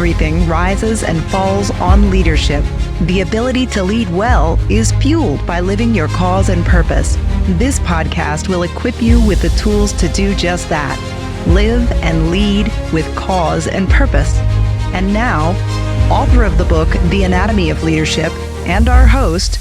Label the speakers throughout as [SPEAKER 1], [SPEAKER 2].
[SPEAKER 1] Everything rises and falls on leadership. The ability to lead well is fueled by living your cause and purpose. This podcast will equip you with the tools to do just that. Live and lead with cause and purpose. And now, author of the book, The Anatomy of Leadership, and our host,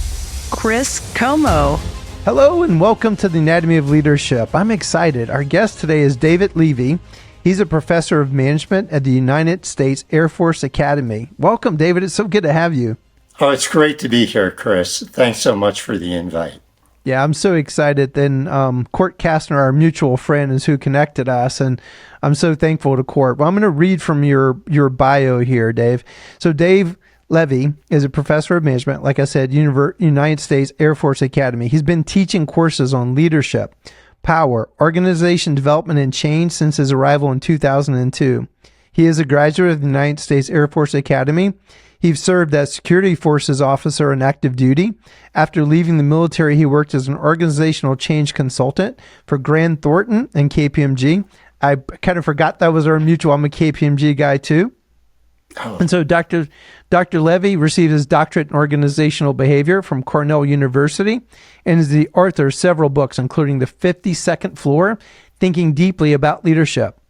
[SPEAKER 1] Chris Como.
[SPEAKER 2] Hello and welcome to The Anatomy of Leadership. I'm excited. Our guest today is David Levy. He's a professor of management at the United States Air Force Academy. Welcome, David. It's so good to have you.
[SPEAKER 3] Oh, it's great to be here, Chris. Thanks so much for the invite.
[SPEAKER 2] Yeah, I'm so excited. Then Court Kastner, our mutual friend, is who connected us, and I'm so thankful to Court. Well, I'm going to read from your bio here, Dave. So Dave Levy is a professor of management, like I said, United States Air Force Academy. He's been teaching courses on leadership, power, organization development, and change since his arrival in 2002. He is a graduate of the United States Air Force Academy. He served as security forces officer on active duty. After leaving the military, he worked as an organizational change consultant for Grant Thornton and KPMG. I kind of forgot that was our mutual. I'm a KPMG guy too. Oh. And so Dr. Levy received his doctorate in organizational behavior from Cornell University and is the author of several books, including The 52nd Floor, Thinking Deeply About Leadership,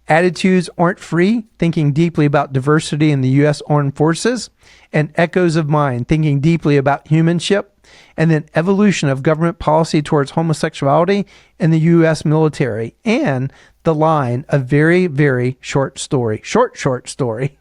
[SPEAKER 2] Attitudes Aren't Free, Thinking Deeply About Diversity in the U.S. Armed Forces, and Echoes of Mind, Thinking Deeply About Humanship, and then Evolution of Government Policy Towards Homosexuality in the U.S. Military, and The Line, a very, very short story. Short story.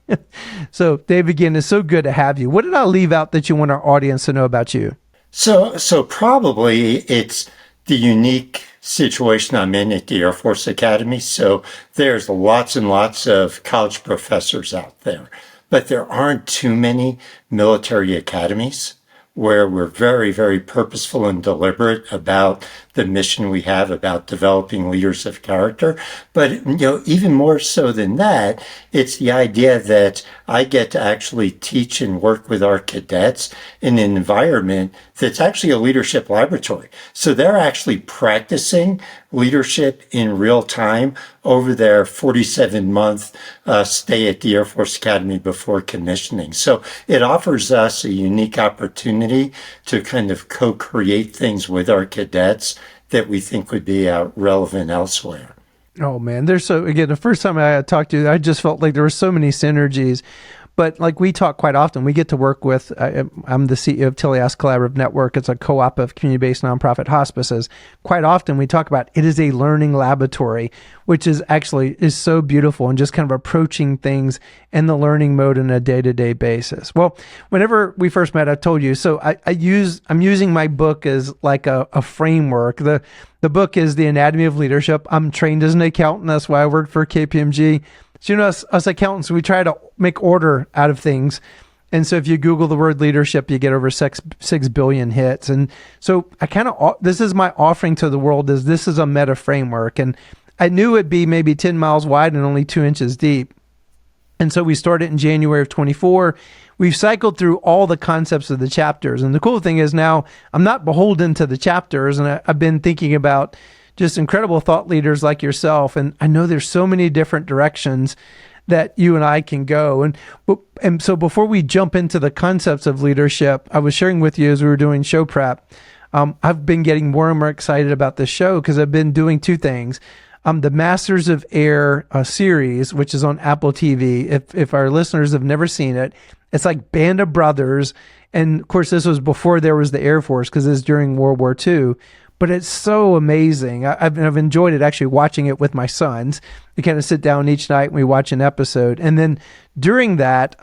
[SPEAKER 2] So, Dave, again, it's so good to have you. What did I leave out that you want our audience to know about you?
[SPEAKER 3] So probably it's the unique situation I'm in at the Air Force Academy. So there's lots and lots of college professors out there, but there aren't too many military academies where we're very, very purposeful and deliberate about the mission we have about developing leaders of character. But, even more so than that, it's the idea that I get to actually teach and work with our cadets in an environment that's actually a leadership laboratory. So they're actually practicing leadership in real time over their 47-month stay at the Air Force Academy before commissioning. So it offers us a unique opportunity to kind of co-create things with our cadets that we think would be relevant elsewhere.
[SPEAKER 2] Oh, man. The first time I talked to you, I just felt like there were so many synergies. But like we talk quite often, we get to work with, I'm the CEO of Tilias Collaborative Network. It's a co-op of community-based nonprofit hospices. Quite often we talk about it is a learning laboratory, which is so beautiful and just kind of approaching things in the learning mode on a day-to-day basis. Well, whenever we first met, I told you, so I'm using my book as like a framework. The book is The Anatomy of Leadership. I'm trained as an accountant. That's why I worked for KPMG. So, us accountants, we try to make order out of things. And so if you Google the word leadership, you get over 6 billion hits. And so this is my offering to the world, this is a meta framework. And I knew it'd be maybe 10 miles wide and only 2 inches deep. And so we started in January of 24. We've cycled through all the concepts of the chapters. And the cool thing is now I'm not beholden to the chapters. And I've been thinking about just incredible thought leaders like yourself. And I know there's so many different directions that you and I can go. And so before we jump into the concepts of leadership, I was sharing with you as we were doing show prep, I've been getting more and more excited about this show because I've been doing two things. The Masters of Air series, which is on Apple TV. If our listeners have never seen it, it's like Band of Brothers. And of course, this was before there was the Air Force because it's during World War II. But it's so amazing. I've enjoyed it actually watching it with my sons. We kind of sit down each night and we watch an episode. And then during that,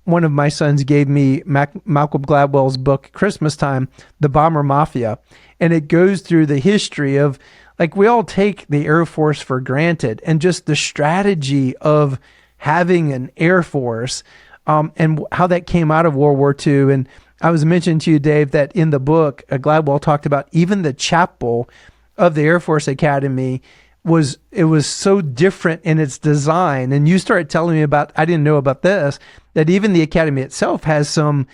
[SPEAKER 2] one of my sons gave me Malcolm Gladwell's book, Christmas Time, The Bomber Mafia. And it goes through the history of, like, we all take the Air Force for granted and just the strategy of having an Air Force and how that came out of World War II. And I was mentioning to you, Dave, that in the book, Gladwell talked about even the chapel of the Air Force Academy was so different in its design. And you started telling me about, I didn't know about this, that even the Academy itself has some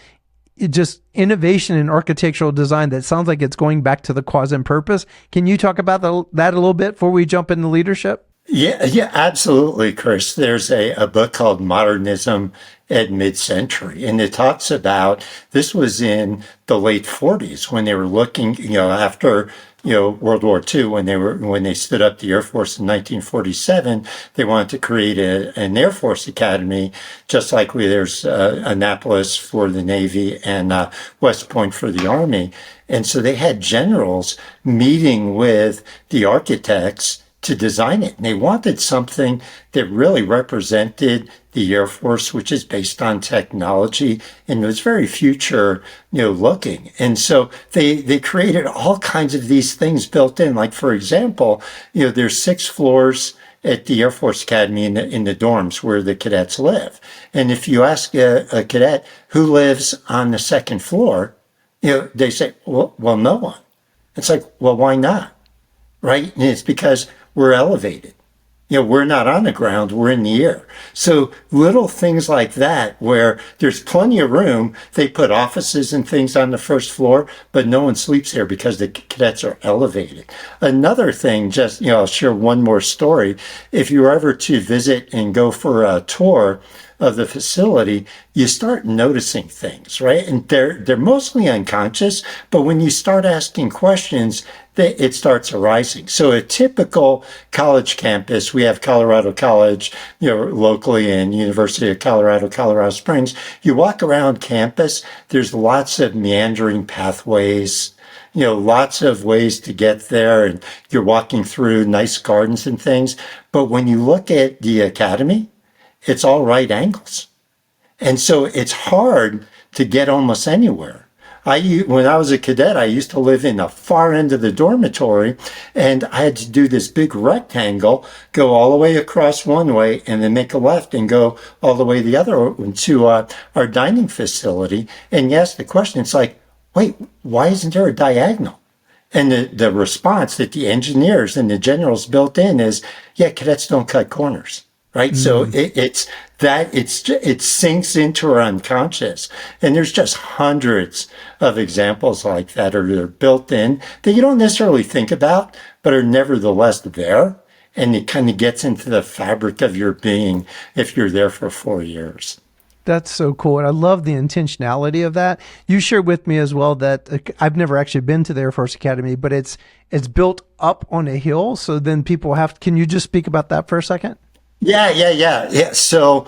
[SPEAKER 2] just innovation in architectural design that sounds like it's going back to the cause and purpose. Can you talk about that a little bit before we jump into leadership?
[SPEAKER 3] Yeah, yeah, absolutely, Chris. There's a book called Modernism at Mid-Century, and it talks about this was in the late 40s when they were looking, after, World War II, when they stood up the Air Force in 1947, they wanted to create an Air Force Academy, just like there's Annapolis for the Navy and West Point for the Army. And so they had generals meeting with the architects to design it. And they wanted something that really represented the Air Force, which is based on technology and was very future, looking. And so they created all kinds of these things built in. Like, for example, there's 6 floors at the Air Force Academy in the dorms where the cadets live. And if you ask a cadet who lives on the second floor, they say, well, no one. It's like, well, why not? Right? And it's because we're elevated. We're not on the ground, we're in the air. So little things like that, where there's plenty of room, they put offices and things on the first floor, but no one sleeps there because the cadets are elevated. Another thing, just, I'll share one more story. If you were ever to visit and go for a tour of the facility, you start noticing things, right? And they're mostly unconscious, but when you start asking questions, it starts arising. So a typical college campus, we have Colorado College, locally, and University of Colorado, Colorado Springs. You walk around campus, there's lots of meandering pathways, lots of ways to get there, and you're walking through nice gardens and things. But when you look at the academy, it's all right angles. And so it's hard to get almost anywhere. When I was a cadet, I used to live in the far end of the dormitory, and I had to do this big rectangle, go all the way across one way, and then make a left and go all the way the other to our dining facility. And you ask the question, it's like, wait, why isn't there a diagonal? And the response that the engineers and the generals built in is, yeah, cadets don't cut corners. Right. So it sinks into our unconscious. And there's just hundreds of examples like that are built in that you don't necessarily think about, but are nevertheless there. And it kind of gets into the fabric of your being if you're there for 4 years.
[SPEAKER 2] That's so cool. And I love the intentionality of that. You shared with me as well that I've never actually been to the Air Force Academy, but it's built up on a hill. So then people can you just speak about that for a second?
[SPEAKER 3] Yeah. So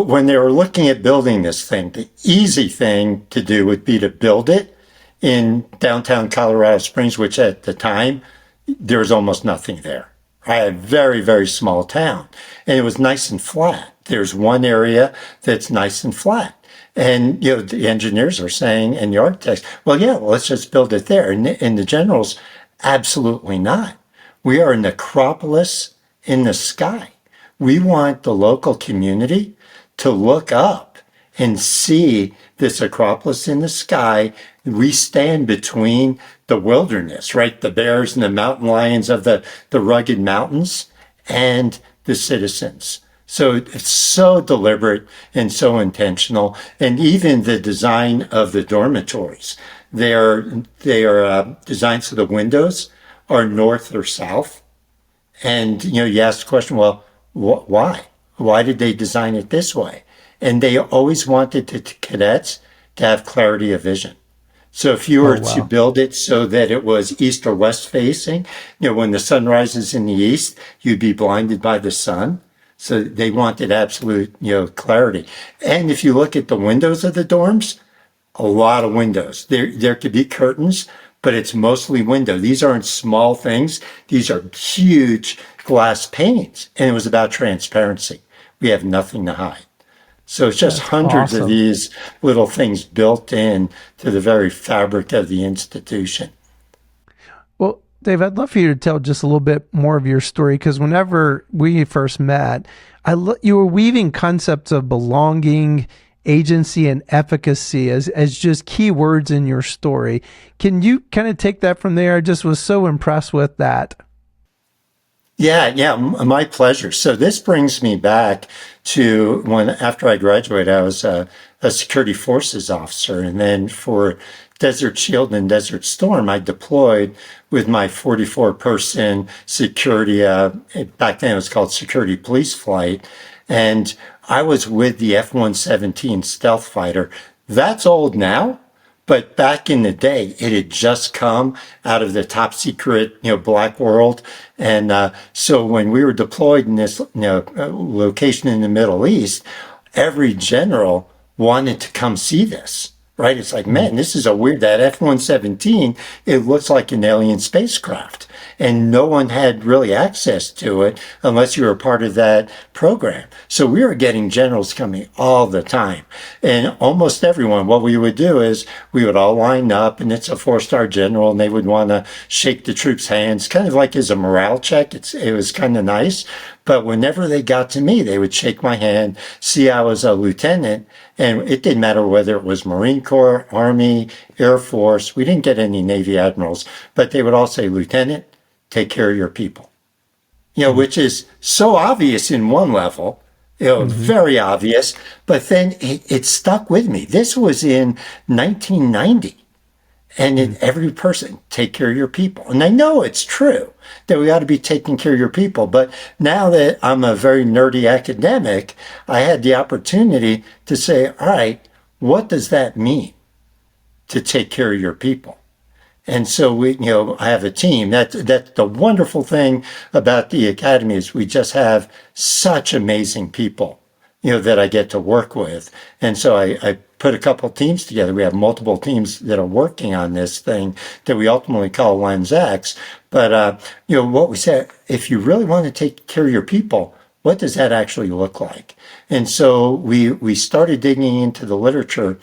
[SPEAKER 3] when they were looking at building this thing, the easy thing to do would be to build it in downtown Colorado Springs, which at the time, there was almost nothing there. I had a very, very small town, and it was nice and flat. There's one area that's nice and flat. And, the engineers are saying, and the architects, well, let's just build it there. And the generals, absolutely not. We are an acropolis in the sky. We want the local community to look up and see this acropolis in the sky. We stand between the wilderness, right? The bears and the mountain lions of the rugged mountains and the citizens. So it's so deliberate and so intentional. And even the design of the dormitories, they are designed so the windows are north or south. And, you ask the question, well, why? Why did they design it this way? And they always wanted the cadets to have clarity of vision. So if you were to build it so that it was east or west facing, when the sun rises in the east, you'd be blinded by the sun. So they wanted absolute, clarity. And if you look at the windows of the dorms, a lot of windows. There could be curtains, but it's mostly window. These aren't small things. These are huge glass panes. And it was about transparency. We have nothing to hide. So it's just hundreds of these little things built in to the very fabric of the institution.
[SPEAKER 2] Well, Dave, I'd love for you to tell just a little bit more of your story, because whenever we first met, you were weaving concepts of belonging, agency, and efficacy as just key words in your story. Can you kind of take that from there? I just was so impressed with that.
[SPEAKER 3] Yeah, my pleasure. So this brings me back to after I graduated, I was a security forces officer, and then for Desert Shield and Desert Storm, I deployed with my 44-person security, back then it was called security police flight. And I was with the F-117 stealth fighter. That's old now, but back in the day, it had just come out of the top secret, black world. And so when we were deployed in this, location in the Middle East, every general wanted to come see this. Right? It's like, man, this is that F-117, it looks like an alien spacecraft. And no one had really access to it unless you were part of that program. So we were getting generals coming all the time. And almost everyone, what we would do is we would all line up, and it's a 4-star general, and they would want to shake the troops' hands, kind of like as a morale check. It was kind of nice. But whenever they got to me, they would shake my hand, see I was a lieutenant, and it didn't matter whether it was Marine Corps, Army, Air Force. We didn't get any Navy admirals, but they would all say, Lieutenant, take care of your people. Which is so obvious in one level, very obvious, but then it stuck with me. This was in 1990. And every person, take care of your people. And I know it's true that we ought to be taking care of your people. But now that I'm a very nerdy academic, I had the opportunity to say, all right, what does that mean to take care of your people? And so I have a team. That's the wonderful thing about the Academy is we just have such amazing people, that I get to work with. And so I put a couple teams together. We have multiple teams that are working on this thing that we ultimately call Lens X. But, what we said, if you really want to take care of your people, what does that actually look like? And so we started digging into the literature,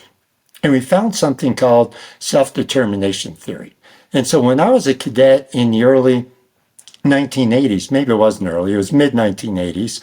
[SPEAKER 3] and we found something called self-determination theory. And so when I was a cadet in the early 1980s, maybe it wasn't early, it was mid-1980s,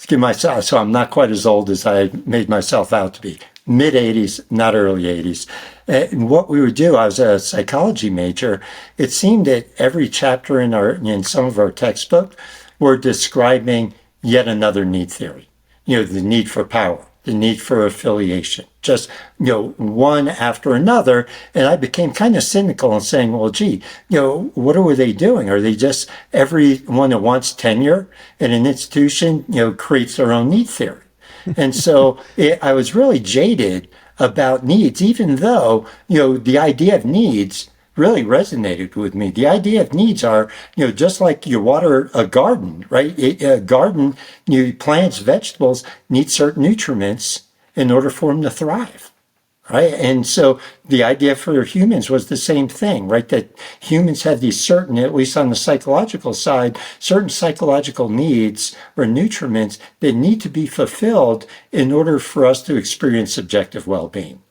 [SPEAKER 3] give myself, so I'm not quite as old as I made myself out to be. Mid-80s, not early 80s. And what we would do, I was a psychology major, it seemed that every chapter in some of our textbook were describing yet another need theory. The need for power, the need for affiliation, just, one after another. And I became kind of cynical and saying, well, gee, what are they doing? Are they just everyone that wants tenure in an institution, creates their own need theory? And so I was really jaded about needs, even though, the idea of needs really resonated with me. The idea of needs are, just like you water a garden, right? A garden, plants, vegetables need certain nutrients in order for them to thrive, right? And so the idea for humans was the same thing, right? That humans have these certain, at least on the psychological side, certain psychological needs or nutriments that need to be fulfilled in order for us to experience subjective well-being.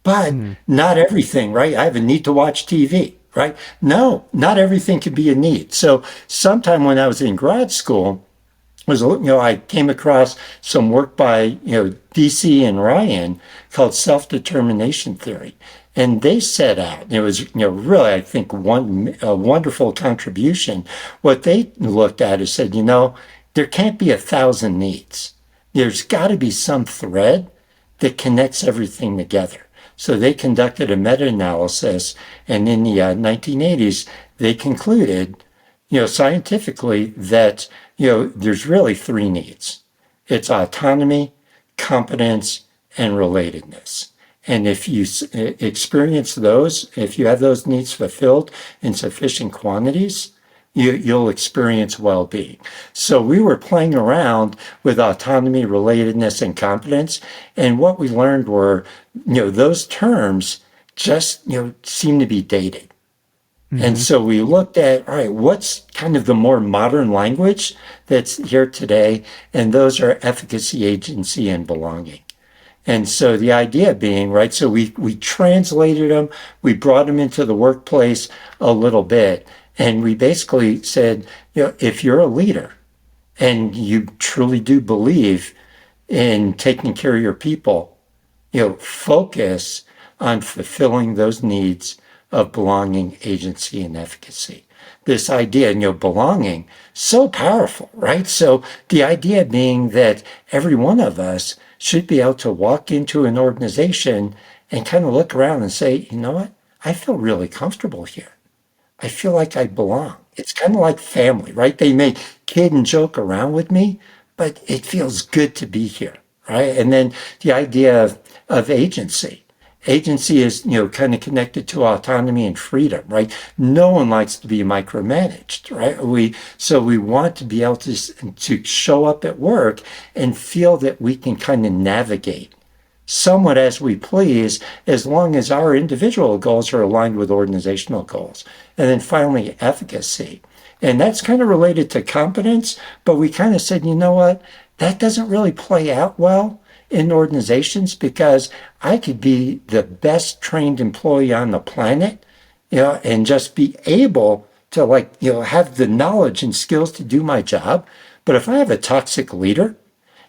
[SPEAKER 3] But not everything, right? I have a need to watch TV, right? No, not everything can be a need. So sometime when I was in grad school, I came across some work by, DC and Ryan called self-determination theory. And they set out, it was, really, I think, a wonderful contribution. What they looked at is said, there can't be 1,000 needs. There's got to be some thread that connects everything together. So they conducted a meta-analysis, and in the 1980s, they concluded, scientifically that, there's really 3 needs. It's autonomy, competence, and relatedness. And if you experience those, if you have those needs fulfilled in sufficient quantities, you'll experience well-being. So we were playing around with autonomy, relatedness, and competence. And what we learned were, those terms just, seem to be dated. And so we looked at, all right, what's kind of the more modern language that's here today? And those are efficacy, agency, and belonging. And so the idea being, right, so we translated them, we brought them into the workplace a little bit. And we basically said, if you're a leader and you truly do believe in taking care of your people, focus on fulfilling those needs of belonging, agency, and efficacy. This idea, belonging, so powerful, right? So the idea being that every one of us should be able to walk into an organization and kind of look around and say, you know what? I feel really comfortable here. I feel like I belong. It's kind of like family, right? They may kid and joke around with me, but it feels good to be here, right? And then the idea of agency. Agency is, kind of connected to autonomy and freedom, right? No one likes to be micromanaged, right? So we want to be able to show up at work and feel that we can kind of navigate somewhat as we please, as long as our individual goals are aligned with organizational goals. And then finally, efficacy. And that's kind of related to competence, but we kind of said, you know what? That doesn't really play out well in organizations, because I could be the best trained employee on the planet, and just be able to have the knowledge and skills to do my job. But if I have a toxic leader,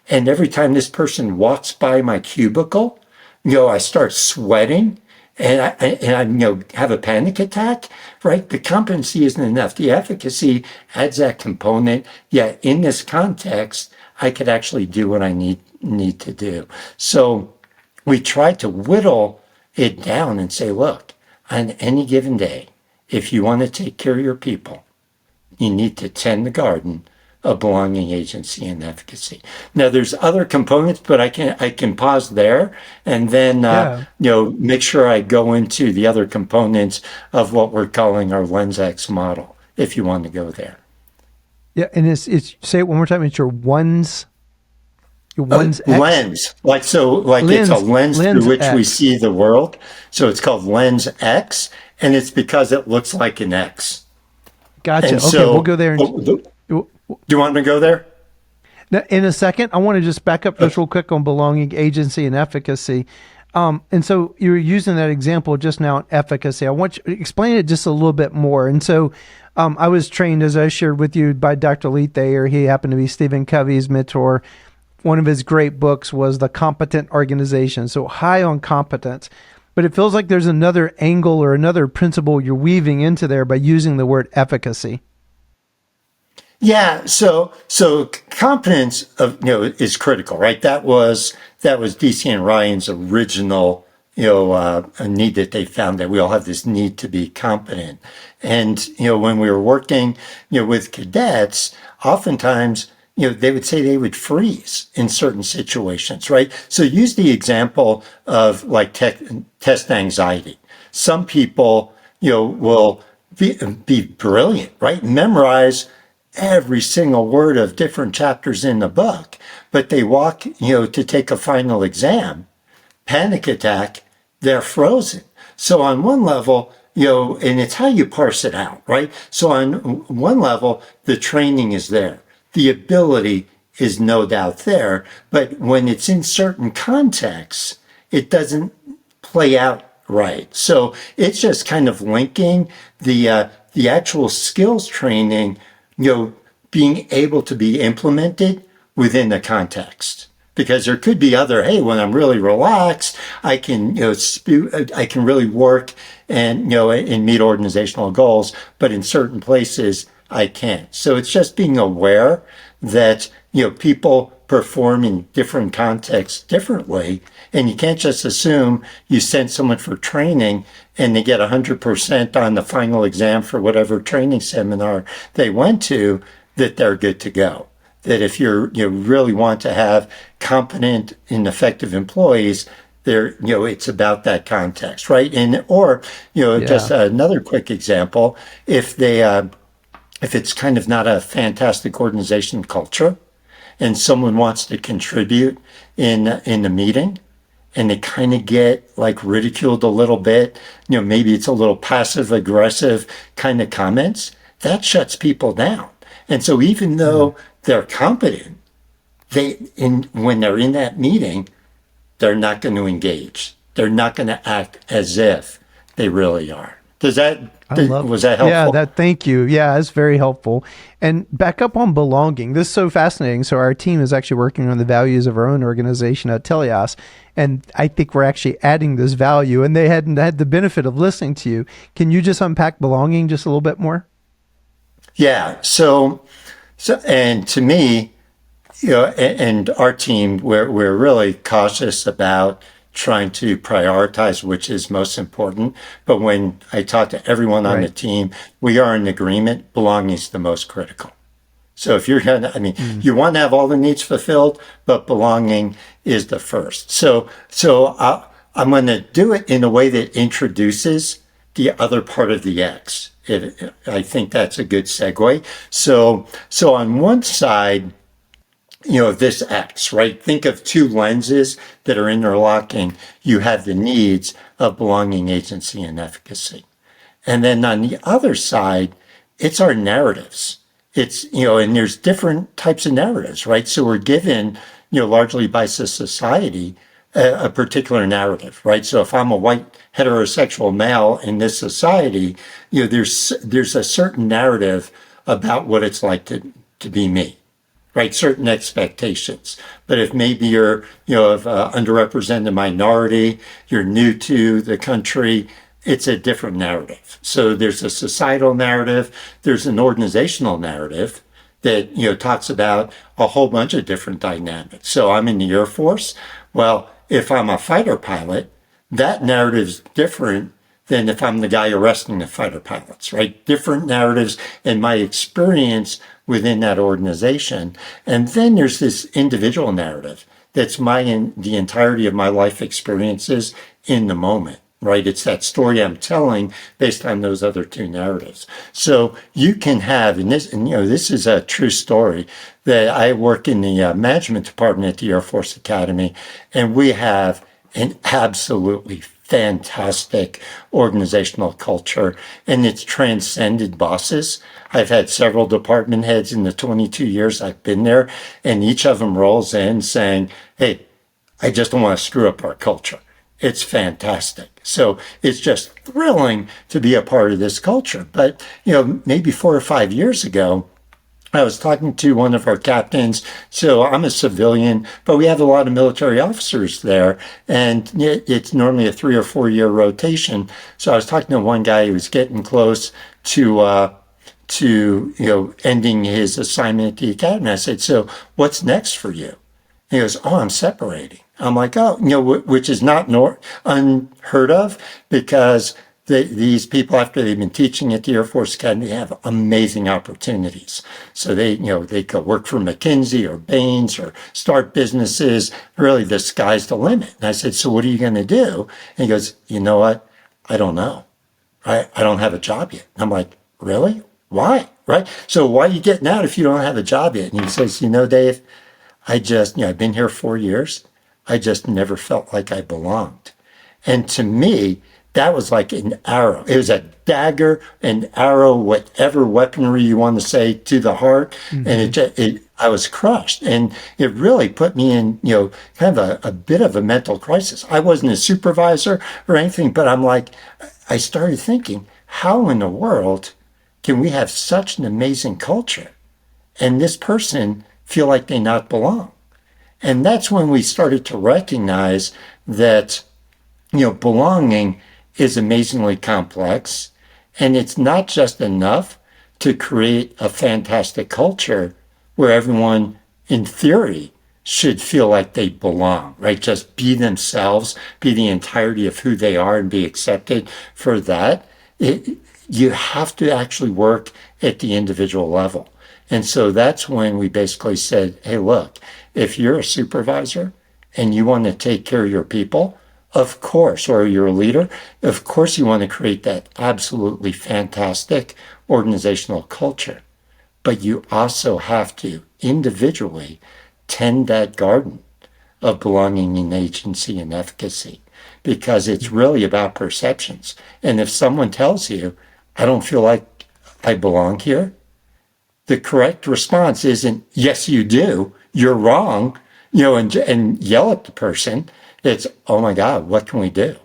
[SPEAKER 3] and every time this person walks by my cubicle, I start sweating and I have a panic attack, right? The competency isn't enough. The efficacy adds that component. Yet in this context, I could actually do what I need to do. So we try to whittle it down and say, look, on any given day, if you want to take care of your people, you need to tend the garden of belonging, agency, and efficacy. Now, there's other components, but I can pause there and then make sure I go into the other components of what we're calling our Lens X model, if you want to go there.
[SPEAKER 2] Yeah, and it's say it one more time. It's your one's X?
[SPEAKER 3] Lens, lens, it's a lens through which we see the world. So it's called Lens X, and it's because it looks like an X.
[SPEAKER 2] Gotcha.
[SPEAKER 3] And
[SPEAKER 2] okay,
[SPEAKER 3] so,
[SPEAKER 2] we'll go there.
[SPEAKER 3] Do you want me to go there?
[SPEAKER 2] Now, in a second, I want to just back up just real quick on belonging, agency, and efficacy. And so you were using that example just now, efficacy. I want you to explain it just a little bit more. And so I was trained, as I shared with you, by Dr. Lee Thayer. He happened to be Stephen Covey's mentor. One of his great books was The Competent Organization. So high on competence. But it feels like there's another angle or another principle you're weaving into there by using the word efficacy.
[SPEAKER 3] Yeah, so competence is critical, right? That was DC and Ryan's original a need that they found, that we all have this need to be competent. And when we were working with cadets, oftentimes they would say they would freeze in certain situations, right? So use the example of test anxiety. Some people will be brilliant, right? Memorize every single word of different chapters in the book, but they walk, to take a final exam, panic attack, they're frozen. So on one level, and it's how you parse it out, right? So on one level, the training is there. The ability is no doubt there, but when it's in certain contexts, it doesn't play out right. So it's just kind of linking the actual skills training, being able to be implemented within the context. Because there could be when I'm really relaxed, I can, I can really work and meet organizational goals, but in certain places I can't. So it's just being aware that, people perform in different contexts differently. And you can't just assume you send someone for training and they get 100% on the final exam for whatever training seminar they went to, that they're good to go. That if you really want to have competent and effective employees, it's about that context, right? And just another quick example, if it's kind of not a fantastic organization culture, and someone wants to contribute in the meeting, and they kind of get ridiculed a little bit, maybe it's a little passive aggressive kind of comments, that shuts people down. And so even though they're competent, when they're in that meeting, they're not going to engage. They're not going to act as if they really are. Was that helpful?
[SPEAKER 2] Yeah, thank you. Yeah, it's very helpful. And back up on belonging. This is so fascinating. So our team is actually working on the values of our own organization at Telias. And I think we're actually adding this value, and they hadn't had the benefit of listening to you. Can you just unpack belonging just a little bit more?
[SPEAKER 3] Yeah. So and to me, and our team, we're really cautious about trying to prioritize which is most important. But when I talk to everyone on the team, we are in agreement, belonging is the most critical. So if you're going to, you want to have all the needs fulfilled, but belonging is the first. So I'm going to do it in a way that introduces the other part of the X. I think that's a good segue. So on one side, this X, right? Think of two lenses that are interlocking. You have the needs of belonging, agency, and efficacy. And then on the other side, it's our narratives. It's, and there's different types of narratives, right? So we're given, largely by society, a particular narrative, right? So if I'm a white heterosexual male in this society, there's a certain narrative about what it's like to be me, right? Certain expectations. But if maybe you're, of underrepresented minority, you're new to the country, it's a different narrative. So there's a societal narrative, there's an organizational narrative that, talks about a whole bunch of different dynamics. So I'm in the Air Force. Well, if I'm a fighter pilot, that narrative is different than if I'm the guy arresting the fighter pilots, right? Different narratives and my experience within that organization. And then there's this individual narrative that's the entirety of my life experiences in the moment. Right? It's that story I'm telling based on those other two narratives. So you can have, this is a true story, that I work in the management department at the Air Force Academy, and we have an absolutely fantastic organizational culture, and it's transcended bosses. I've had several department heads in the 22 years I've been there, and each of them rolls in saying, hey, I just don't want to screw up our culture. It's fantastic. So it's just thrilling to be a part of this culture. But, maybe 4 or 5 years ago, I was talking to one of our captains. So I'm a civilian, but we have a lot of military officers there, and it's normally a 3 or 4 year rotation. So I was talking to one guy who was getting close to ending his assignment at the academy. I said, so what's next for you? And he goes, oh, I'm separating. I'm like, oh, which is not unheard of, because these people, after they've been teaching at the Air Force Academy, have amazing opportunities. So they could work for McKinsey or Baines or start businesses. Really, the sky's the limit. And I said, so what are you going to do? And he goes, you know what? I don't know. I don't have a job yet. I'm like, really? Why? Right? So why are you getting out if you don't have a job yet? And he says, Dave, I've been here 4 years. I just never felt like I belonged. And to me, that was like an arrow. It was a dagger, an arrow, whatever weaponry you want to say, to the heart. Mm-hmm. And I was crushed. And it really put me in, kind of a bit of a mental crisis. I wasn't a supervisor or anything, but I started thinking, how in the world can we have such an amazing culture and this person feel like they not belong? And that's when we started to recognize that, belonging is amazingly complex, and it's not just enough to create a fantastic culture where everyone, in theory, should feel like they belong, right? Just be themselves, be the entirety of who they are, and be accepted for that. You have to actually work at the individual level. And so that's when we basically said, hey, look, if you're a supervisor and you want to take care of your people, of course, or you're a leader, of course you want to create that absolutely fantastic organizational culture. But you also have to individually tend that garden of belonging and agency and efficacy, because it's really about perceptions. And if someone tells you, I don't feel like I belong here, the correct response isn't, yes, you do, you're wrong, and yell at the person. It's, oh my God, what can we do?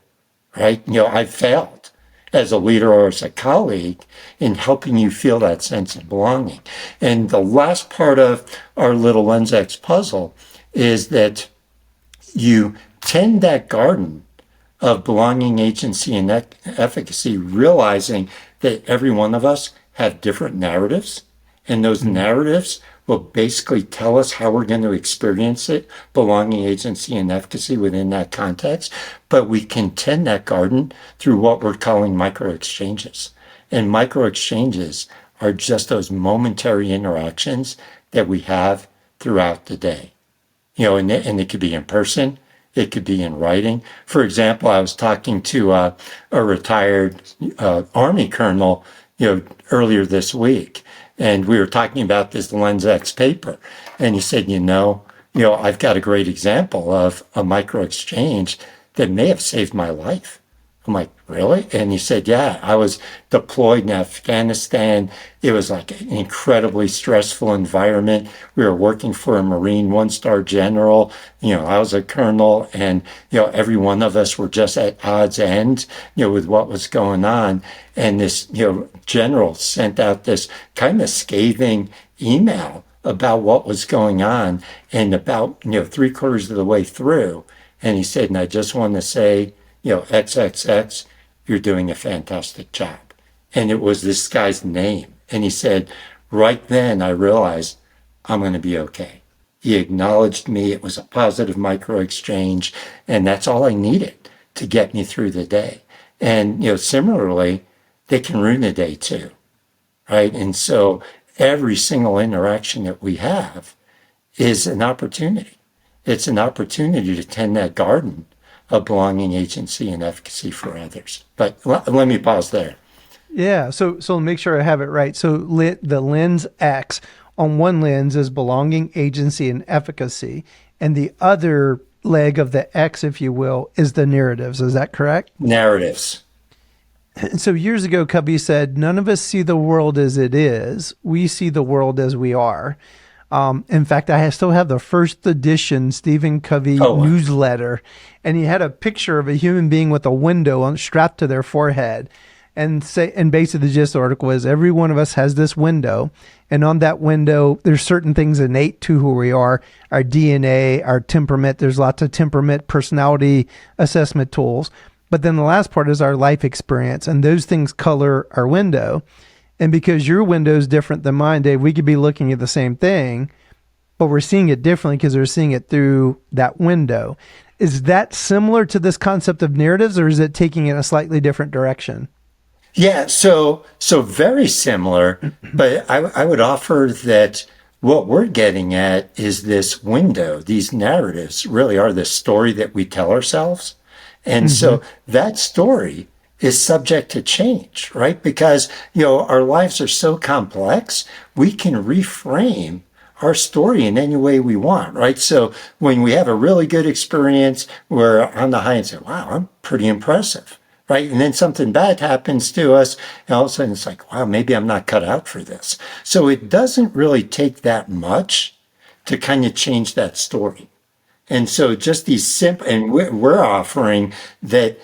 [SPEAKER 3] Right? I failed as a leader or as a colleague in helping you feel that sense of belonging. And the last part of our little LensX puzzle is that you tend that garden of belonging, agency, and efficacy, realizing that every one of us have different narratives, and those narratives will basically tell us how we're going to experience it, belonging, agency, and efficacy within that context. But we can tend that garden through what we're calling micro exchanges. And micro exchanges are just those momentary interactions that we have throughout the day. And it could be in person, it could be in writing. For example, I was talking to a retired Army colonel, earlier this week, and we were talking about this Lens X paper, and he said, I've got a great example of a micro exchange that may have saved my life. I'm like, really? And he said, yeah, I was deployed in Afghanistan. It was like an incredibly stressful environment. We were working for a Marine one-star general. I was a colonel, and, every one of us were just at odds end, with what was going on. And this, general sent out this kind of scathing email about what was going on, and about, 3/4 of the way through. And he said, and I just want to say, XXX, you're doing a fantastic job. And it was this guy's name. And he said, right then I realized I'm going to be okay. He acknowledged me. It was a positive micro exchange. And that's all I needed to get me through the day. And, similarly, they can ruin the day too, right? And so every single interaction that we have is an opportunity. It's an opportunity to tend that garden of belonging, agency, and efficacy for others. But let me pause there.
[SPEAKER 2] Yeah. So make sure I have it right. So the lens X on one lens is belonging, agency, and efficacy, and the other leg of the X, if you will, is the narratives. Is that correct?
[SPEAKER 3] Narratives.
[SPEAKER 2] So years ago, Covey said, none of us see the world as it is. We see the world as we are. In fact, I still have the first edition Stephen Covey newsletter, and he had a picture of a human being with a window strapped to their forehead. And basically the gist of the article is every one of us has this window, and on that window, there's certain things innate to who we are, our DNA, our temperament. There's lots of temperament, personality assessment tools. But then the last part is our life experience, and those things color our window. And because your window is different than mine, Dave, we could be looking at the same thing, but we're seeing it differently because we're seeing it through that window. Is that similar to this concept of narratives, or is it taking it a slightly different direction?
[SPEAKER 3] Yeah, so very similar, but I would offer that what we're getting at is this window. These narratives really are the story that we tell ourselves. And so that story is subject to change, right? Because, our lives are so complex, we can reframe our story in any way we want, right? So when we have a really good experience, we're on the high and say, wow, I'm pretty impressive, right? And then something bad happens to us, and all of a sudden it's like, wow, maybe I'm not cut out for this. So it doesn't really take that much to kind of change that story. And so just these simple, and we're offering that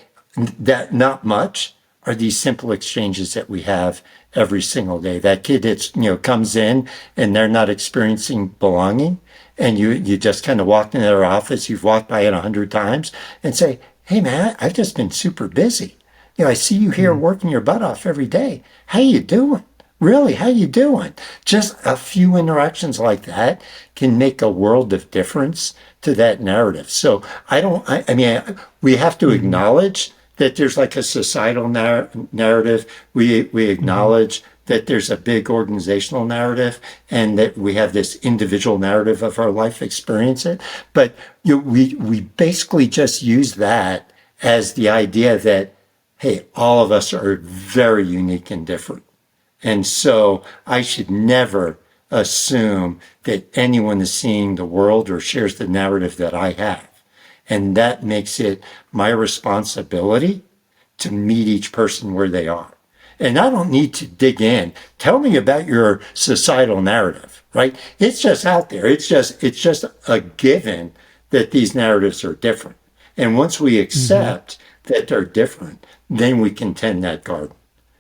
[SPEAKER 3] not much are these simple exchanges that we have every single day. That kid that's, comes in and they're not experiencing belonging, and you just kind of walk into their office, you've walked by it 100 times, and say, hey man, I've just been super busy. I see you here working your butt off every day. How you doing? Really, how you doing? Just a few interactions like that can make a world of difference to that narrative. So I mean, we have to acknowledge that there's like a societal narrative. We acknowledge that there's a big organizational narrative, and that we have this individual narrative of our life experience it. But we basically just use that as the idea that, hey, all of us are very unique and different. And so I should never assume that anyone is seeing the world or shares the narrative that I have. And that makes it my responsibility to meet each person where they are. And I don't need to dig in. Tell me about your societal narrative, right? It's just out there. It's just a given that these narratives are different. And once we accept that they're different, then we can tend that garden.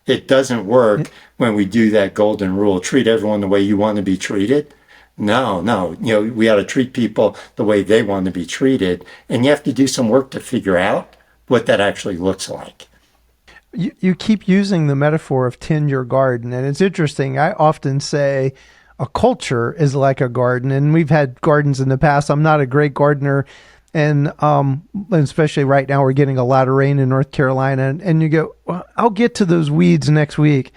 [SPEAKER 3] It doesn't work when we do that golden rule, treat everyone the way you want to be treated. No, we got to treat people the way they want to be treated. And you have to do some work to figure out what that actually looks like.
[SPEAKER 2] You keep using the metaphor of tend your garden. And it's interesting. I often say a culture is like a garden. And we've had gardens in the past. I'm not a great gardener. And especially right now, we're getting a lot of rain in North Carolina. And you go, well, I'll get to those weeds next week.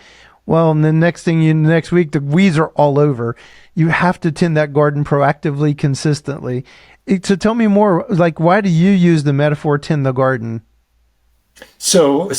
[SPEAKER 2] Well, and the next week, the weeds are all over. You have to tend that garden proactively, consistently. So tell me more, like, why do you use the metaphor tend the garden?
[SPEAKER 3] So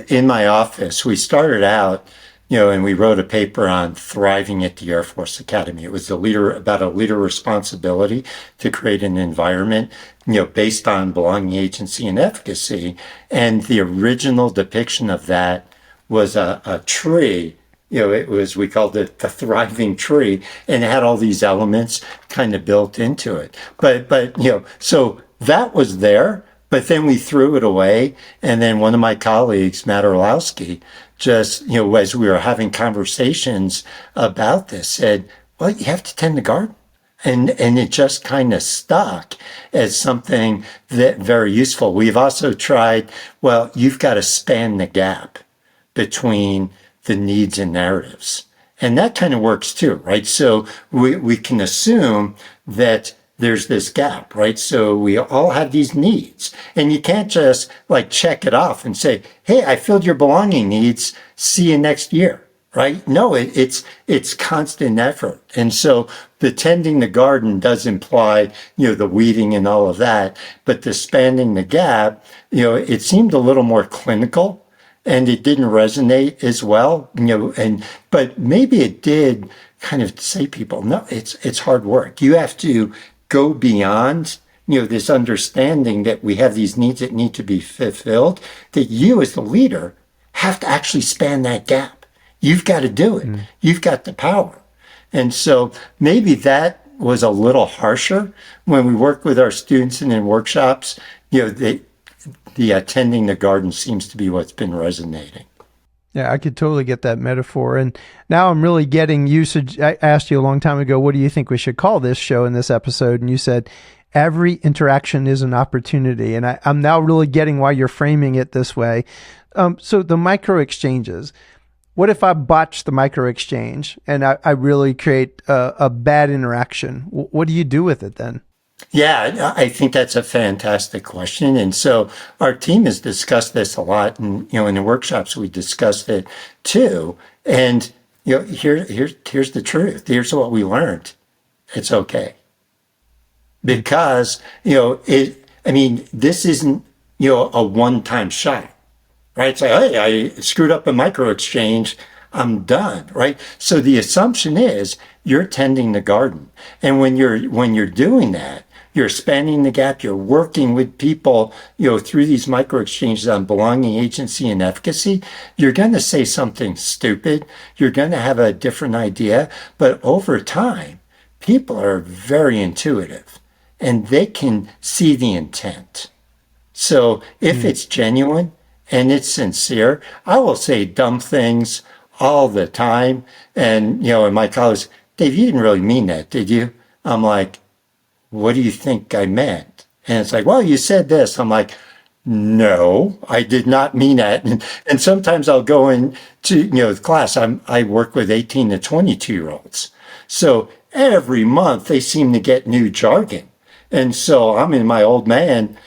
[SPEAKER 3] in my office, we started out, and we wrote a paper on thriving at the Air Force Academy. It was about a leader responsibility to create an environment, based on belonging, agency, and efficacy. And the original depiction of that was a tree. We called it the thriving tree, and it had all these elements kind of built into it. But so that was there, but then we threw it away. And then one of my colleagues, Matt Orlowski, just, as we were having conversations about this, said, well, you have to tend the garden. And it just kind of stuck as something that very useful. We've also tried, well, you've got to span the gap between the needs and narratives. And that kind of works too, right? So we can assume that there's this gap, right? So we all have these needs, and you can't just like check it off and say, hey, I filled your belonging needs. See you next year, right? No, it's constant effort. And so the tending the garden does imply, the weeding and all of that, but the spanning the gap, it seemed a little more clinical. And it didn't resonate as well, but maybe it did kind of say people, no, it's hard work. You have to go beyond, this understanding that we have these needs that need to be fulfilled, that you as the leader have to actually span that gap. You've got to do it. You've got the power. And so maybe that was a little harsher when we work with our students and in workshops, the tending the garden seems to be what's been resonating.
[SPEAKER 2] Yeah, I could totally get that metaphor. And now I'm really getting usage. I asked you a long time ago, what do you think we should call this show in this episode? And you said, every interaction is an opportunity. And I'm now really getting why you're framing it this way. So the micro exchanges, what if I botch the micro exchange and I really create a bad interaction? What do you do with it then?
[SPEAKER 3] Yeah, I think that's a fantastic question. And so our team has discussed this a lot, and in the workshops we discussed it too. And here's the truth. Here's what we learned. It's okay. Because this isn't a one-time shot. Right? It's like, hey, I screwed up a micro exchange. I'm done, right? So the assumption is you're tending the garden. And when you're doing that, you're spanning the gap, you're working with people, through these micro exchanges on belonging, agency, and efficacy, you're going to say something stupid. You're going to have a different idea. But over time, people are very intuitive and they can see the intent. So if it's genuine and it's sincere, I will say dumb things all the time. And, and my colleagues, Dave, you didn't really mean that, did you? I'm like, what do you think I meant? And it's like, well, you said this. I'm like, no, I did not mean that. And sometimes I'll go into, the class. I work with 18 to 22-year-olds. So every month they seem to get new jargon. And so I'm in my old man,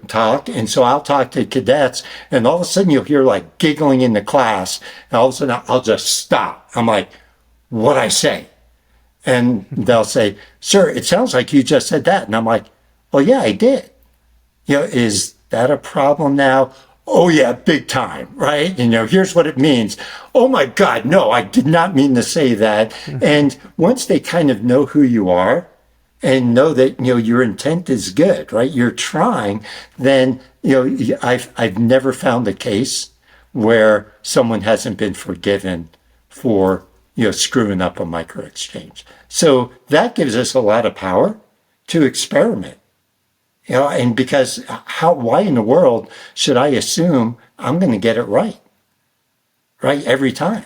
[SPEAKER 3] talk. And so I'll talk to cadets, and all of a sudden you'll hear like giggling in the class. And all of a sudden I'll just stop. I'm like, what'd I say? And they'll say, sir, it sounds like you just said that. And I'm like, well, yeah, I did. Is that a problem now? Oh, yeah, big time, right? Here's what it means. Oh, my God, no, I did not mean to say that. And once they kind of know who you are and know that, your intent is good, right? You're trying, then, I've never found a case where someone hasn't been forgiven for screwing up a micro exchange. So that gives us a lot of power to experiment. And because why in the world should I assume I'm going to get it right every time?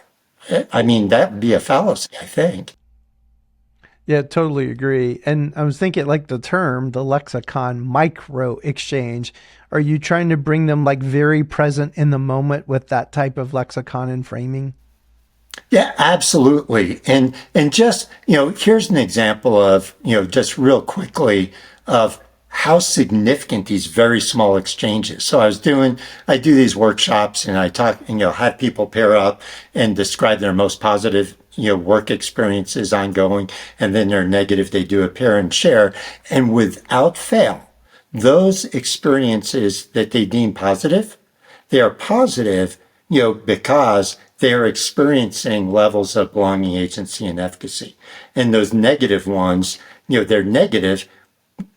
[SPEAKER 3] I mean, that would be a fallacy, I think.
[SPEAKER 2] Yeah, totally agree. And I was thinking like the term, the lexicon micro exchange, are you trying to bring them like very present in the moment with that type of lexicon and framing?
[SPEAKER 3] Yeah, absolutely. And just, here's an example of, just real quickly of how significant these very small exchanges. So I do these workshops and I talk, have people pair up and describe their most positive, work experiences ongoing, and then their negative, they do a pair and share. And without fail, those experiences that they deem positive, they are positive, because they're experiencing levels of belonging, agency, and efficacy. And those negative ones, they're negative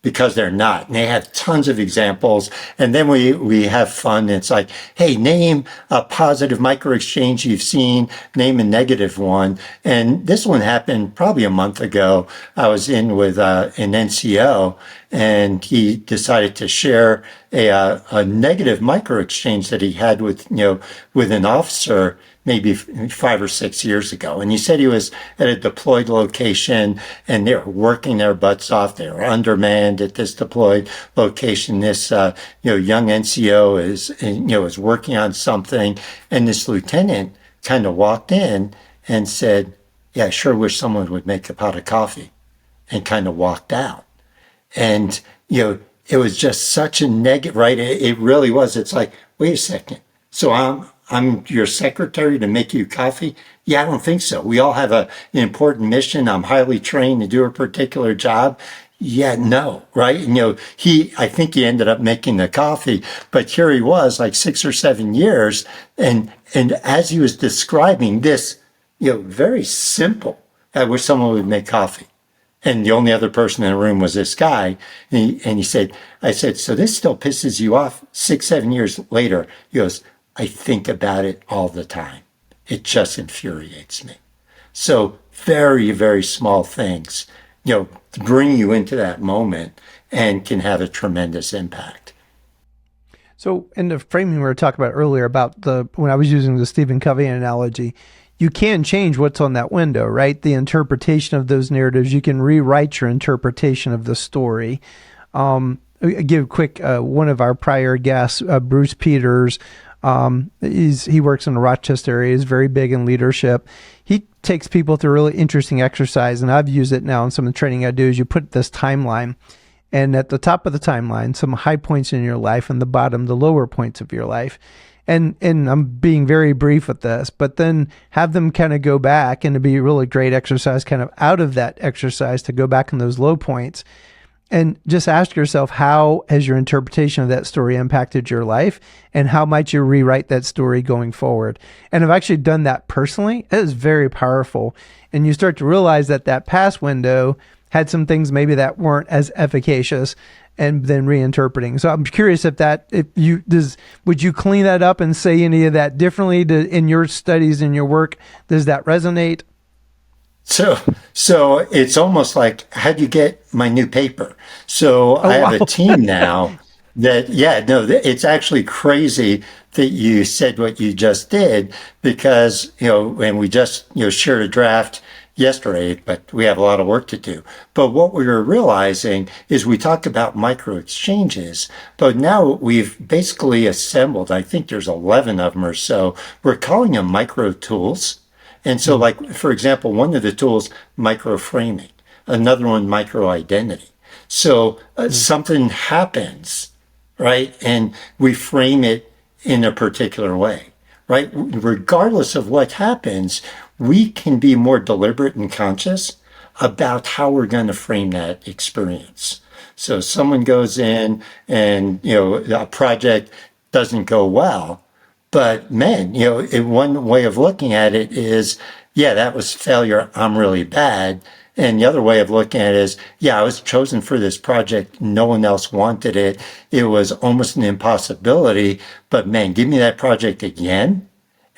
[SPEAKER 3] because they're not. And they have tons of examples. And then we have fun. It's like, hey, name a positive micro exchange you've seen, name a negative one. And this one happened probably a month ago. I was in with an NCO and he decided to share a negative micro exchange that he had with an officer maybe 5 or 6 years ago. And he said he was at a deployed location and they were working their butts off. They were undermanned at this deployed location. This, young NCO is working on something. And this lieutenant kind of walked in and said, yeah, I sure wish someone would make a pot of coffee, and kind of walked out. And, it was just such a negative, right? It really was. It's like, wait a second. So I'm your secretary to make you coffee? Yeah, I don't think so. We all have an important mission. I'm highly trained to do a particular job. Yeah, no, right? And, I think he ended up making the coffee, but here he was like 6 or 7 years. And as he was describing this, very simple, I wish someone would make coffee. And the only other person in the room was this guy. And he said, I said, so this still pisses you off 6, 7 years later? He goes, I think about it all the time. It just infuriates me. So very, very small things, bring you into that moment and can have a tremendous impact.
[SPEAKER 2] So in the framing we were talking about earlier about when I was using the Stephen Covey analogy, you can change what's on that window, right? The interpretation of those narratives, you can rewrite your interpretation of the story. Give a quick, one of our prior guests, Bruce Peters, he works in the Rochester area, is very big in leadership. He takes people through a really interesting exercise, and I've used it now in some of the training I do, is you put this timeline, and at the top of the timeline, some high points in your life, and the bottom, the lower points of your life. And I'm being very brief with this, but then have them kind of go back, and it'd be a really great exercise kind of out of that exercise to go back in those low points and just ask yourself, how has your interpretation of that story impacted your life, and how might you rewrite that story going forward? And I've actually done that personally. It is very powerful. And you start to realize that that past window had some things maybe that weren't as efficacious, and then reinterpreting. So I'm curious would you clean that up and say any of that differently in your studies, in your work? Does that resonate?
[SPEAKER 3] So it's almost like, how do you get my new paper? So I have a team now it's actually crazy that you said what you just did, because, and we just, shared a draft yesterday, but we have a lot of work to do. But what we were realizing is we talked about micro exchanges, but now we've basically assembled, I think there's 11 of them or so. We're calling them micro tools. And so, like, for example, one of the tools, micro framing, another one, micro identity. So something happens, right? And we frame it in a particular way, right? Regardless of what happens, we can be more deliberate and conscious about how we're going to frame that experience. So someone goes in and, a project doesn't go well, but man, one way of looking at it is, yeah, that was failure. I'm really bad. And the other way of looking at it is, yeah, I was chosen for this project. No one else wanted it. It was almost an impossibility, but man, give me that project again.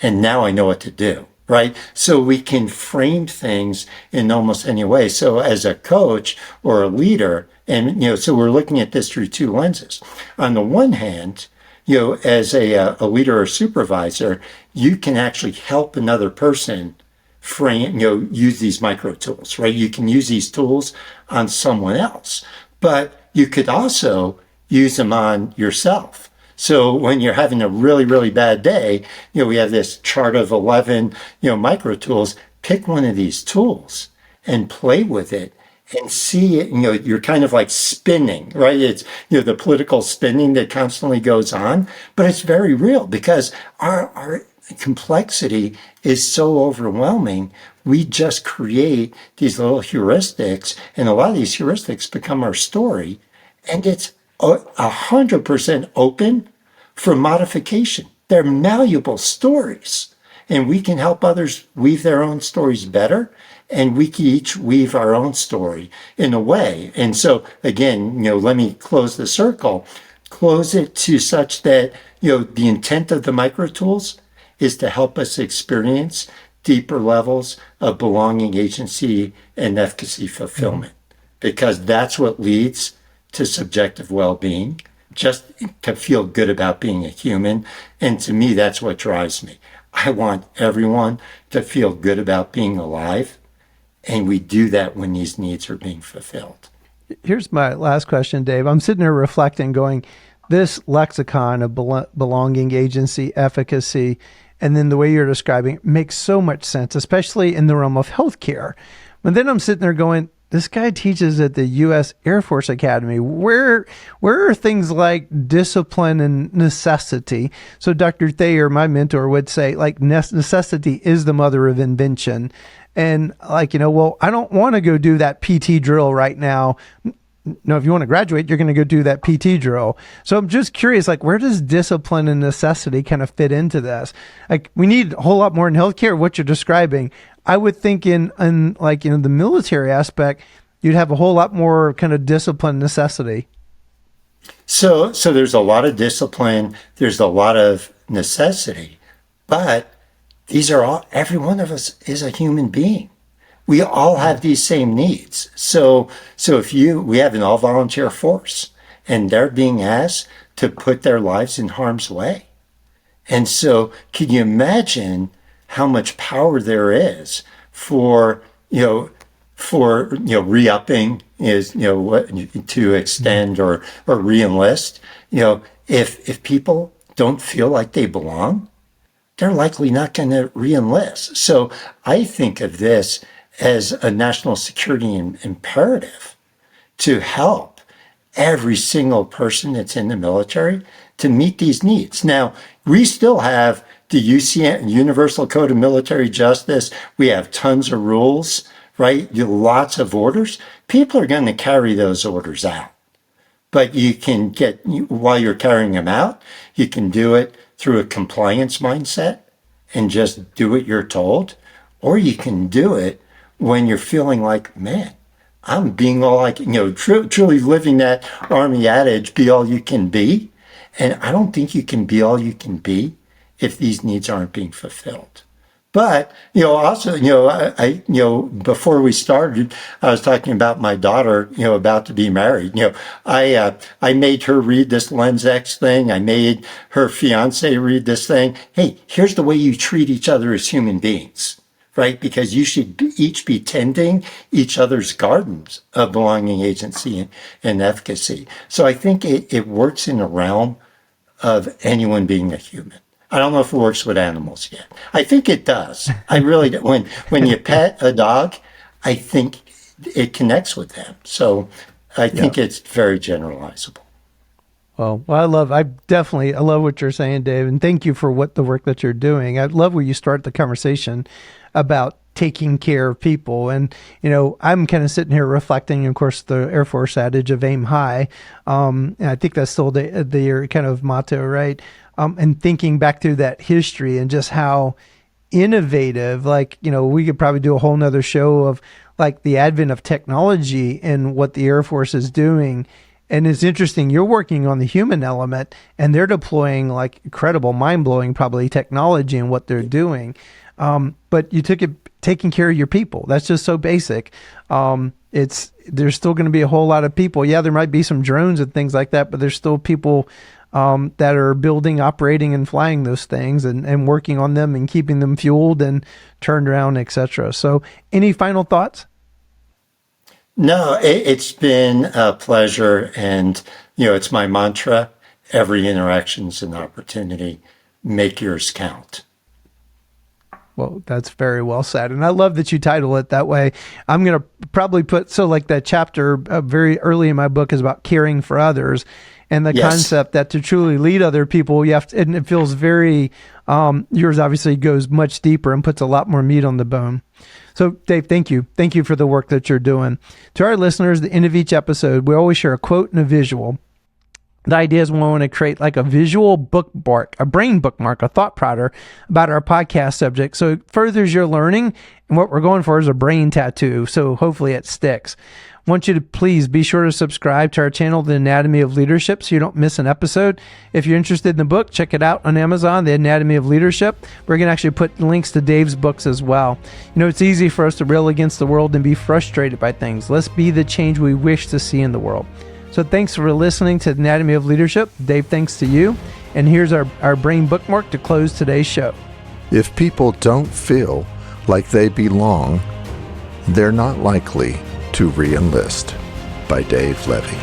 [SPEAKER 3] And now I know what to do. Right? So we can frame things in almost any way. So as a coach or a leader, and, so we're looking at this through two lenses. On the one hand, as a leader or supervisor, you can actually help another person frame, use these micro tools, right? You can use these tools on someone else, but you could also use them on yourself. So when you're having a really, really bad day, we have this chart of 11, micro tools. Pick one of these tools and play with it and see it. You're kind of like spinning, right? It's, the political spinning that constantly goes on, but it's very real because our complexity is so overwhelming. We just create these little heuristics, and a lot of these heuristics become our story, and it's 100% open for modification. They're malleable stories, and we can help others weave their own stories better, and we can each weave our own story in a way. And so again, let me close the circle, close it to such that, the intent of the micro tools is to help us experience deeper levels of belonging, agency, and efficacy fulfillment, because that's what leads to subjective well-being, just to feel good about being a human. And to me, that's what drives me. I want everyone to feel good about being alive. And we do that when these needs are being fulfilled.
[SPEAKER 2] Here's my last question, Dave. I'm sitting there reflecting, going, this lexicon of belonging, agency, efficacy, and then the way you're describing it makes so much sense, especially in the realm of healthcare. But then I'm sitting there going, this guy teaches at the U.S. Air Force Academy. Where are things like discipline and necessity? So Dr. Thayer, my mentor, would say, like, necessity is the mother of invention. And well, I don't want to go do that PT drill right now. No, if you want to graduate, you're going to go do that PT drill. So I'm just curious, where does discipline and necessity kind of fit into this? We need a whole lot more in healthcare, what you're describing. I would think in the military aspect, you'd have a whole lot more kind of discipline necessity.
[SPEAKER 3] So there's a lot of discipline, there's a lot of necessity, but every one of us is a human being. We all have these same needs. So we have an all volunteer force, and they're being asked to put their lives in harm's way. And so can you imagine how much power there is for re-upping is, to extend or re-enlist? If people don't feel like they belong, they're likely not going to re-enlist. So I think of this as a national security imperative to help every single person that's in the military to meet these needs. Now, we still have the UCM, Universal Code of Military Justice. We have tons of rules, right? Lots of orders. People are going to carry those orders out. But you can while you're carrying them out, you can do it through a compliance mindset and just do what you're told. Or you can do it when you're feeling like, man, I'm being all I can, truly living that Army adage, be all you can be. And I don't think you can be all you can be if these needs aren't being fulfilled. But, also, before we started, I was talking about my daughter, about to be married. I made her read this Lens X thing. I made her fiance read this thing. Hey, here's the way you treat each other as human beings, right? Because you should each be tending each other's gardens of belonging, agency, and efficacy. So I think it works in the realm of anyone being a human. I don't know if it works with animals yet. I think it does. I really do. When you pet a dog, I think it connects with them. So I think it's very generalizable.
[SPEAKER 2] Well, I love what you're saying, Dave, and thank you for the work that you're doing. I love where you start the conversation about taking care of people. And, I'm kind of sitting here reflecting, of course, the Air Force adage of aim high. And I think that's still their kind of motto, right? And thinking back through that history and just how innovative, we could probably do a whole nother show of the advent of technology and what the Air Force is doing. And it's interesting, you're working on the human element and they're deploying incredible, mind-blowing probably technology in what they're doing. But you took it, taking care of your people. That's just so basic. There's still going to be a whole lot of people. Yeah, there might be some drones and things like that, but there's still people that are building, operating, and flying those things and working on them and keeping them fueled and turned around, etc. So any final thoughts?
[SPEAKER 3] No, it's been a pleasure. And, it's my mantra. every interaction is an opportunity. Make yours count.
[SPEAKER 2] Well, that's very well said. And I love that you title it that way. I'm going to probably put, so like that chapter very early in my book is about caring for others, and the concept that to truly lead other people, you have to, and it feels very, yours obviously goes much deeper and puts a lot more meat on the bone. So Dave, thank you. Thank you for the work that you're doing. To our listeners, at the end of each episode, we always share a quote and a visual. The idea is we want to create like a visual bookmark, a brain bookmark, a thought prodder about our podcast subject. So it furthers your learning. And what we're going for is a brain tattoo. So hopefully it sticks. I want you to please be sure to subscribe to our channel, The Anatomy of Leadership, so you don't miss an episode. If you're interested in the book, check it out on Amazon, The Anatomy of Leadership. We're going to actually put links to Dave's books as well. You know, it's easy for us to rail against the world and be frustrated by things. Let's be the change we wish to see in the world. So thanks for listening to The Anatomy of Leadership. Dave, thanks to you. And here's our brain bookmark to close today's show.
[SPEAKER 4] If people don't feel like they belong, they're not likely to re-enlist. By Dave Levy.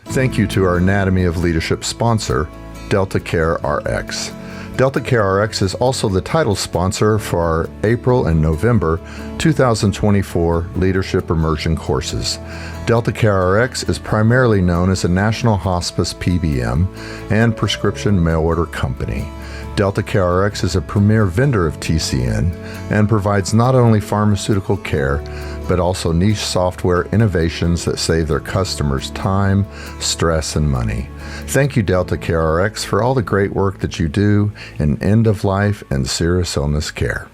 [SPEAKER 4] Thank you to our Anatomy of Leadership sponsor, Delta Care RX. Delta Care RX is also the title sponsor for our April and November 2024 Leadership Immersion courses. Delta Care RX is primarily known as a national hospice PBM and prescription mail order company. Delta Care RX is a premier vendor of TCN and provides not only pharmaceutical care, but also niche software innovations that save their customers time, stress, and money. Thank you, Delta Care RX, for all the great work that you do in end-of-life and serious illness care.